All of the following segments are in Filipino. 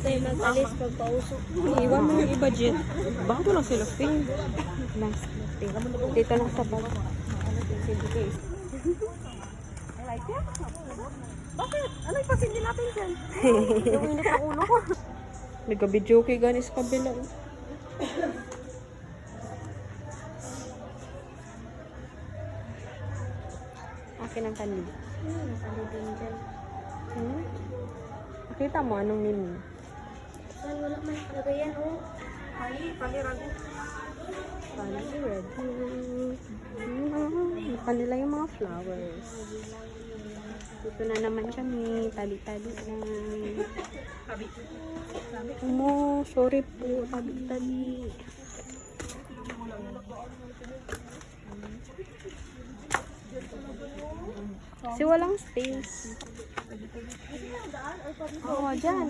Tayo mag-alis pagpausok. Iwan mo yung i-budget. Baka to lang sila ping. Last dito lang sa bag. Bakit? Ano yung pasindi natin dyan? Yung init ang ulo ko. Nagka-video kay ganis kabila. Akin ang kanil. Nakalibin dyan. Nakita mo anong name? Saan wala man nakalagay yan, oh. Paliran. Red. Kanila yung mga flowers. Dito na naman kami. Tabi-tabi lang. Mo, sorry po. Tabi-tabi. Kasi walang space. Oo, dyan.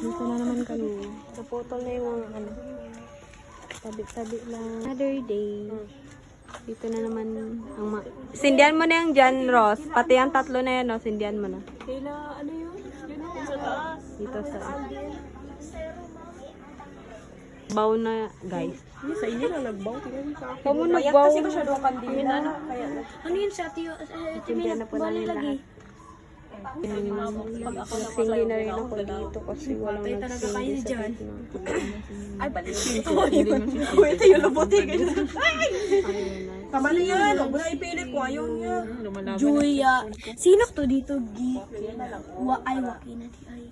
Dito na naman kami. Naputol na yung ano. Tabi-tabi lang. Another day. Dito na naman ang sindihan mo na yung dyan, Ross. Pati yung tatlo na yan, no? Sindihan mo na. Kaya ano yun? Yun sa taas. Dito sa bow na, guys. Sa inyo lang nagbaw. Tingnan mo sa akin. Kamo Bayat nagbaw. kasi masyado ang kandila. Kaya Ano yun sa tiyo? Sindihan na po namin lahat. Nagsindi na rin ako dito kasi walang nagsindi sa gitna. ay, balik. Uy, ito yung lubuti. Tama na yan. Huwag mo na ipilit ko. Ayaw niya. Julia. Sino to dito? Wakina di ay.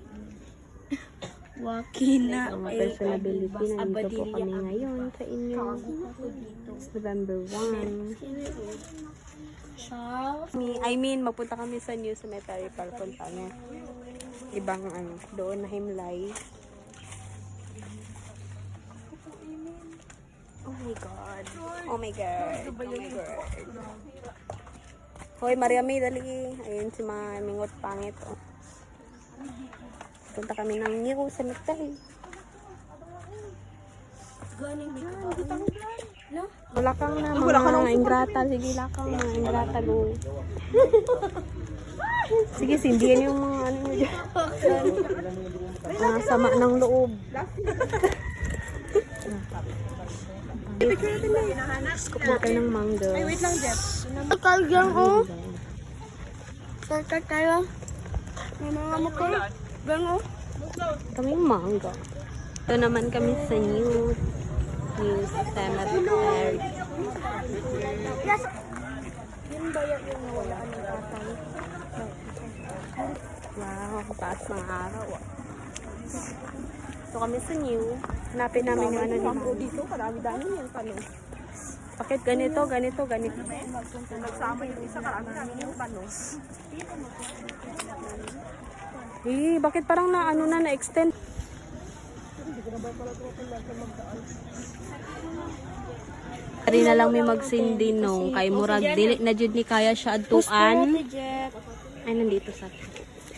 Wakina. Mga personability, nandito po kami ngayon sa inyo. It's November 1. I mean, magpunta kami sa New Cemetery para punta niya. Ibang ano, doon na Himlay. Oh my God. Oh my God. Oh my God. Hoy, Mariami, dali. Ayun si mga mingot pangit. Oh. Punta kami ng New Cemetery. No? Wala kang na, mga ingrata. Sige, lakang mga ingrata, go. Sige, sindihan yung mga ano nyo dyan. Mga sama ng loob. Scoop na tayo ng mango. Ay, wait lang, Jeff. Kalgang, oh. Sarkat tayo. May mga mukha. Gang, oh. Kaming mango. Ito naman kami sa New Cemetery. Yun ba yung nawalaan ng tatay? Wow, taas ng araw. So kami sa New. Hanapin namin yung ano Pangko dito. dito. Karami-dami yung tanong. Bakit ganito, ganito, ganito? Nagsama yung isa. Karami-dami yung tanong. Eh, bakit parang na ano na-extend? Ari na lang may magsindi nung kay Murag dili na jud ni kaya siya adtuan. Ay nandito sa.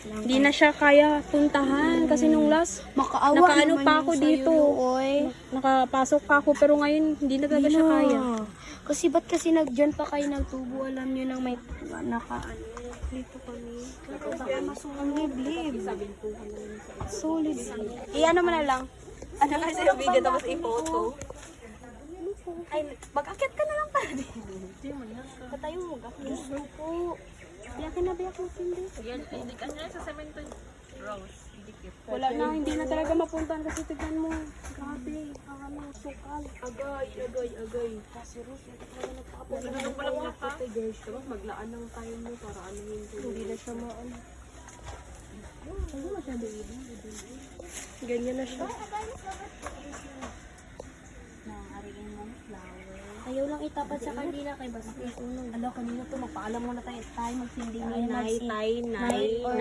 Hindi na siya kaya puntahan kasi nung last Makaawa nakaano naman pa yung ako sa'yo, dito. oy. Nakapasok pa ako pero ngayon hindi na talaga siya kaya. Kasi ba't kasi nagdyan pa kayo nagtubo? Alam nyo nang may naka-ano. Dito kami. Ang liblib. Solid. Iyan naman na lang. Ano kasi yung video tapos i-photo? Ay, mag-akit ka na lang pala din. Patayo mo, Diyos ko. Biyakin na biyak mo hindi. Hindi ka niya sa cemento. Rose. Wala na, hindi na talaga mapuntahan kasi tignan mo. Grabe, ang ano, sukal. Agay. Kasi Rus, hindi talaga nagpakapunta. Ano pala mo ka? Tapos maglaan ng time mo para ano yung Hindi na siya maano. Ano masyado ibang? Ganyan na siya. Ayaw lang itapat sa kanila kay basta sunog. Ano, kanina to, magpaalam muna tayo magsindi ni Nay.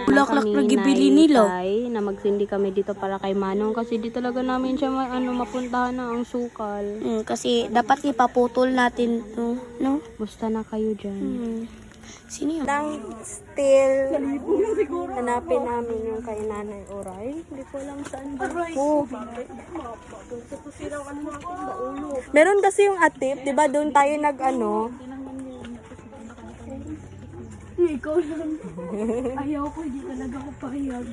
Bulaklak na gibili nila. Na magsindi kami dito para kay Manong kasi di talaga namin siya mapuntahan na ang sukal. Kasi dapat ipaputol natin to, no? Musta na kayo dyan? Sino yun? Lang still hanapin namin yung kay Nanay Oray. Hindi ko alam saan ba. Oh. Meron kasi yung atip, 'di ba? Doon tayo nag-ano. Ikaw lang. Ayaw ko, hindi talaga ako pahiyag.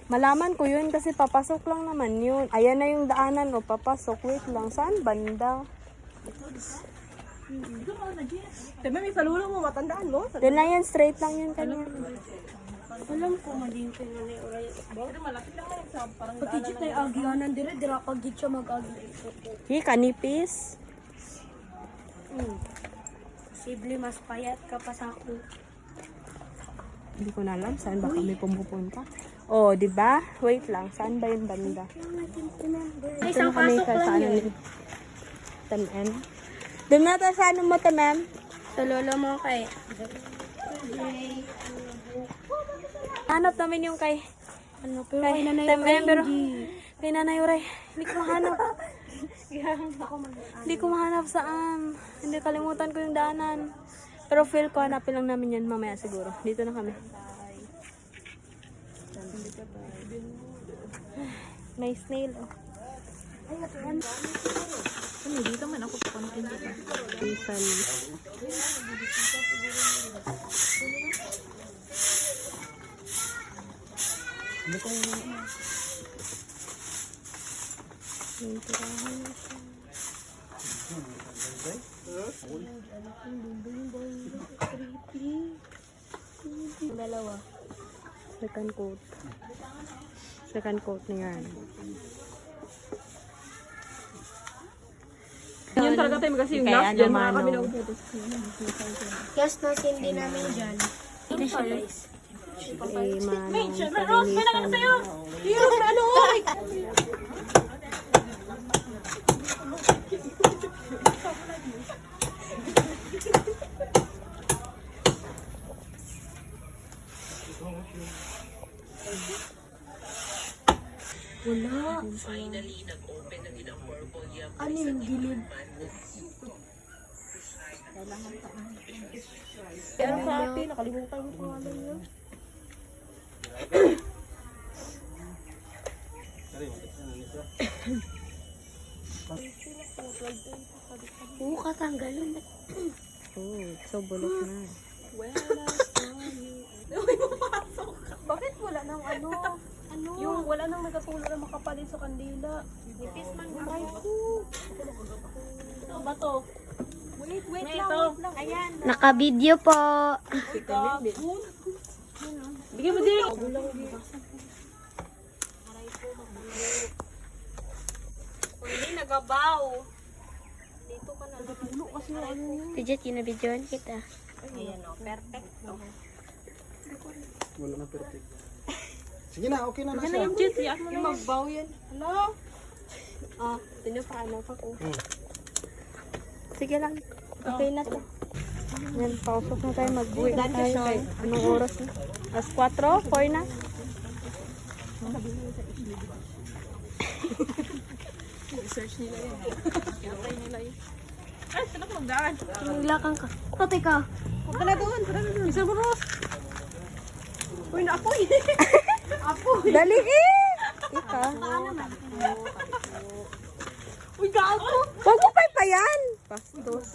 Malaman ko yun kasi papasok lang naman yun. Ayan na yung daanan o papasok. Wait lang, saan banda? Diba may salulong mo, matandaan mo? Doon lang yan, straight lang yun kanya. Alam ko, mali yung pinanay oray. Pagkijit na yung agyanan, dira pagkijit siya mag-agi. Hi, kanipis. Posible mas payat ka pa sa ako. Hindi ko na alam saan ba kami pumupunta. Oh, di ba? Wait lang, saan ba yung banda? Ay, Ito na isang kami pasok sa lang ano yun. ni Tamem. Doon na tayo sa ano mo, Tamem? Sa lolo mo kay. Hanap namin yung kay... Ano, pero Kay kay nanay Tamem, Uray, pero... hindi. Kay Nanay Uray. Hindi ko mahanap. Hindi ko mahanap saan. Hindi, kalimutan ko yung daanan. Pero feel ko, hanapin lang namin yan mamaya siguro. Dito na kami. May snail, oh. Dito man ako content dito. Minsan. Dalawa. Second coat. Second coat na yan. Yun talaga tayo kasi yung last dyan, mga kami na uputos. Yes, no, hindi namin dyan. Ito siya, guys. Eh, manong kalinisan. Hirap na ano! Wala. Ano yung gilid? Pero sa atin, nakalimutan ko kung ano yun. Oo, katanggalan. Oh, so bulok na. Bakit wala nang ano? Yung wala nang nagkatulo na makapalin sa kandila. Nipis man aray ko. Ano ba to? Wait lang. Ayan. Naka-video po. Bigyan mo din. Hindi, nagabaw. Dito ka na. Nagkatulo kasi yung ano yun. Pidget, yun na videoan kita. Ayan o, perfect. Wala na perfect. Sige na, okay na na Ano siya. yung jet? Iyak mo na Yung yan. magbaw yan. Hello? Ah, pinapaano pa ko. Sige lang. Okay na to. Yan, pausok na tayo. Mag-uwi na tayo. Kay, anong oras na? Alas 4? 4 na? Research nila yun. Kinatay nila yun. Ay, saan ako magdaan? Tumiglakan ka. Tatay ka. Punta na doon. Isa mo, Ross. Uy, naapoy. Dali eh! Ika. Uy, gago. Huwag mo pa yan! Pastos.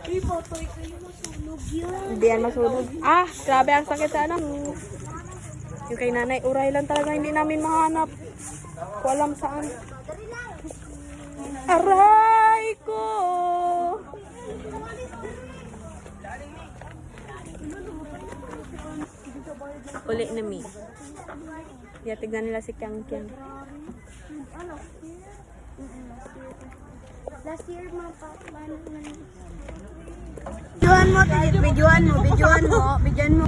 Uy, potoy kayo masunog yun. Hindi yan masunog. Ah, grabe ang sakit sa ano. Yung kay Nanay Uray lang talaga hindi namin mahanap. Ko alam saan. Aray ko! Uli na mi. Yeah, tignan nila si Kyang Kyang. Last year, videoan mo, videoan mo.